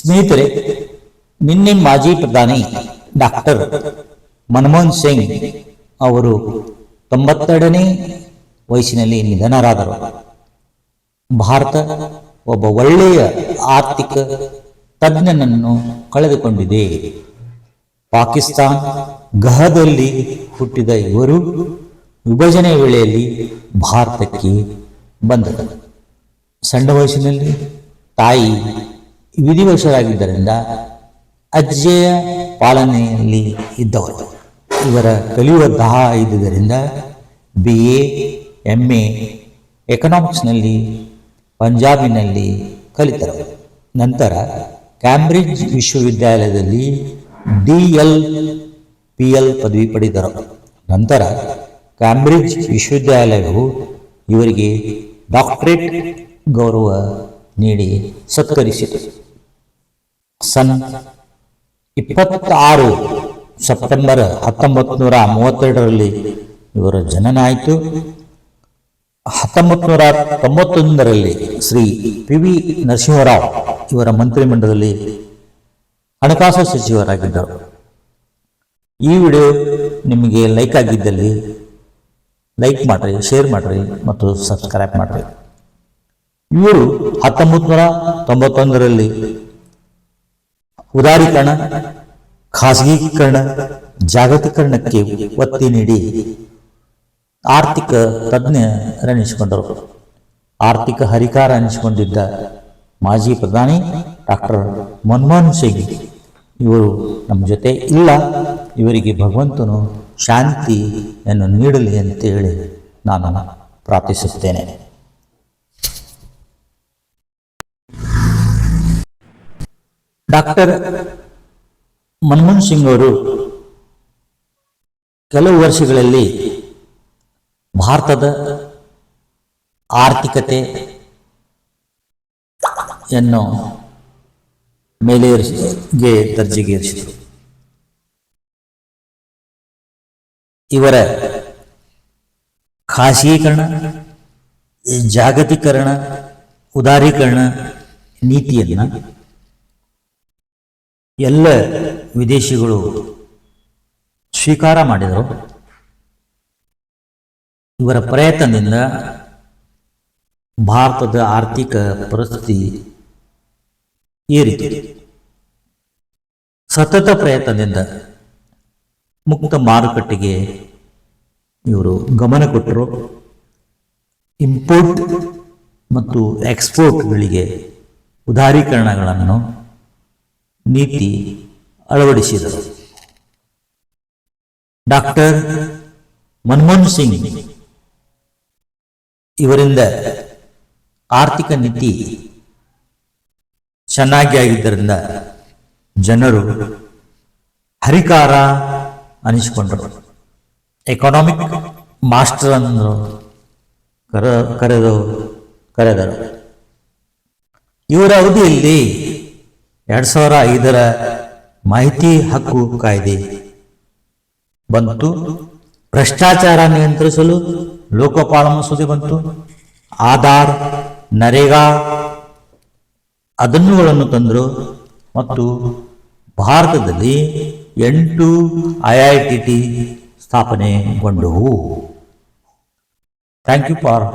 ಸ್ನೇಹಿತರೆ, ನಿನ್ನೆ ಮಾಜಿ ಪ್ರಧಾನಿ ಡಾಕ್ಟರ್ ಮನಮೋಹನ್ ಸಿಂಗ್ ಅವರು 92ನೇ ವಯಸ್ಸಿನಲ್ಲಿ ನಿಧನರಾದರು. ಭಾರತ ಒಬ್ಬ ಒಳ್ಳೆಯ ಆರ್ಥಿಕ ತಜ್ಞನನ್ನು ಕಳೆದುಕೊಂಡಿದೆ. ಪಾಕಿಸ್ತಾನ ಗಹದಲ್ಲಿ ಹುಟ್ಟಿದ ಇವರು ವಿಭಜನೆ ವೇಳೆಯಲ್ಲಿ ಭಾರತಕ್ಕೆ ಬಂದರು. ಸಣ್ಣ ವಯಸ್ಸಿನಲ್ಲಿ ತಾಯಿ ವಿಧಿವಶರಾಗಿದ್ದರಿಂದ ಅಜ್ಜೆಯ ಪಾಲನೆಯಲ್ಲಿ ಇದ್ದವರು. ಇವರ ಕಲಿಯುವ ದಾಹ ಇದ್ದುದರಿಂದ BA, MA ಎಕನಾಮಿಕ್ಸ್ನಲ್ಲಿ ಪಂಜಾಬಿನಲ್ಲಿ ಕಲಿತರು. ನಂತರ ಕ್ಯಾಂಬ್ರಿಡ್ಜ್ ವಿಶ್ವವಿದ್ಯಾಲಯದಲ್ಲಿ DL-PL ಪದವಿ ಪಡೆದರು. ನಂತರ ಕ್ಯಾಂಬ್ರಿಡ್ಜ್ ವಿಶ್ವವಿದ್ಯಾಲಯವು ಇವರಿಗೆ ಡಾಕ್ಟರೇಟ್ ಗೌರವ ನೀಡಿ ಸತ್ಕರಿಸಿತು. ಸನ್ 26 ಸೆಪ್ಟೆಂಬರ್ 1932ರಲ್ಲಿ ಇವರ ಜನನ ಆಯಿತು. 1991ರಲ್ಲಿ ಶ್ರೀ PV ನರಸಿಂಹರಾವ್ ಇವರ ಮಂತ್ರಿಮಂಡಲದಲ್ಲಿ ಹಣಕಾಸು ಸಚಿವರಾಗಿದ್ದರು. ಈ ವಿಡಿಯೋ ನಿಮಗೆ ಲೈಕ್ ಆಗಿದ್ದಲ್ಲಿ ಲೈಕ್ ಮಾಡಿರಿ, ಶೇರ್ ಮಾಡಿರಿ ಮತ್ತು ಸಬ್ಸ್ಕ್ರೈಬ್ ಮಾಡಿರಿ. ಇವರು 1991ರಲ್ಲಿ ಉದಾರೀಕರಣ, ಖಾಸಗೀಕರಣ, ಜಾಗತೀಕರಣಕ್ಕೆ ಒತ್ತಿ ನೀಡಿ ಆರ್ಥಿಕ ತಜ್ಞರೆನಿಸಿಕೊಂಡರು. ಆರ್ಥಿಕ ಹರಿಕಾರ ಎನಿಸಿಕೊಂಡಿದ್ದ ಮಾಜಿ ಪ್ರಧಾನಿ ಡಾಕ್ಟರ್ ಮನಮೋಹನ್ ಸಿಂಗ್ ಇವರು ನಮ್ಮ ಜೊತೆ ಇಲ್ಲ. ಇವರಿಗೆ ಭಗವಂತನು ಶಾಂತಿಯನ್ನು ನೀಡಲಿ ಅಂತೇಳಿ ನಾನು ಪ್ರಾರ್ಥಿಸುತ್ತೇನೆ. ಡಾಕ್ಟರ್ ಮನಮೋಹನ್ ಸಿಂಗ್ ಅವರು ಕೆಲವು ವರ್ಷಗಳಲ್ಲಿ ಭಾರತದ ಆರ್ಥಿಕತೆಯನ್ನು ಮೇಲೇರಿಸಿಗೆ ದರ್ಜೆಗೇರಿಸಿದರು. ಇವರ ಖಾಸಗೀಕರಣ, ಜಾಗತೀಕರಣ, ಉದಾರೀಕರಣ ನೀತಿಯನ್ನು ಎಲ್ಲ ವಿದೇಶಿಗಳು ಸ್ವೀಕಾರ ಮಾಡಿದರು. ಇವರ ಪ್ರಯತ್ನದಿಂದ ಭಾರತದ ಆರ್ಥಿಕ ಪರಿಸ್ಥಿತಿ ಏರಿತು. ಸತತ ಪ್ರಯತ್ನದಿಂದ ಮುಕ್ತ ಮಾರುಕಟ್ಟೆಗೆ ಇವರು ಗಮನ ಕೊಟ್ಟರು. ಇಂಪೋರ್ಟ್ ಮತ್ತು ಎಕ್ಸ್ಪೋರ್ಟ್ಗಳಿಗೆ ಉದಾರೀಕರಣಗಳನ್ನು ನೀತಿ ಅಳವಡಿಸಿದರು. ಡಾಕ್ಟರ್ ಮನಮೋಹನ್ ಸಿಂಗ್ ಇವರಿಂದ ಆರ್ಥಿಕ ನೀತಿ ಚೆನ್ನಾಗಿ ಆಗಿದ್ದರಿಂದ ಜನರು ಹರಿಕಾರ ಅನಿಸಿಕೊಂಡರು. ಎಕನಾಮಿಕ್ ಮಾಸ್ಟರ್ ಅನ್ನು ಕರೆದರು. ಇವರ ಅವಧಿಯಲ್ಲಿ 2005ರ ಮಾಹಿತಿ ಹಕ್ಕು ಕಾಯ್ದೆ ಬಂತು. ಭ್ರಷ್ಟಾಚಾರ ನಿಯಂತ್ರಿಸಲು ಲೋಕಪಾಲ ಮಸೂದೆ ಬಂತು. ಆಧಾರ್, ನರೇಗಾ ಅದನ್ನುಗಳನ್ನು ತಂದರು ಮತ್ತು ಭಾರತದಲ್ಲಿ 8 IITT ಸ್ಥಾಪನೆಗೊಂಡವು. Thank you for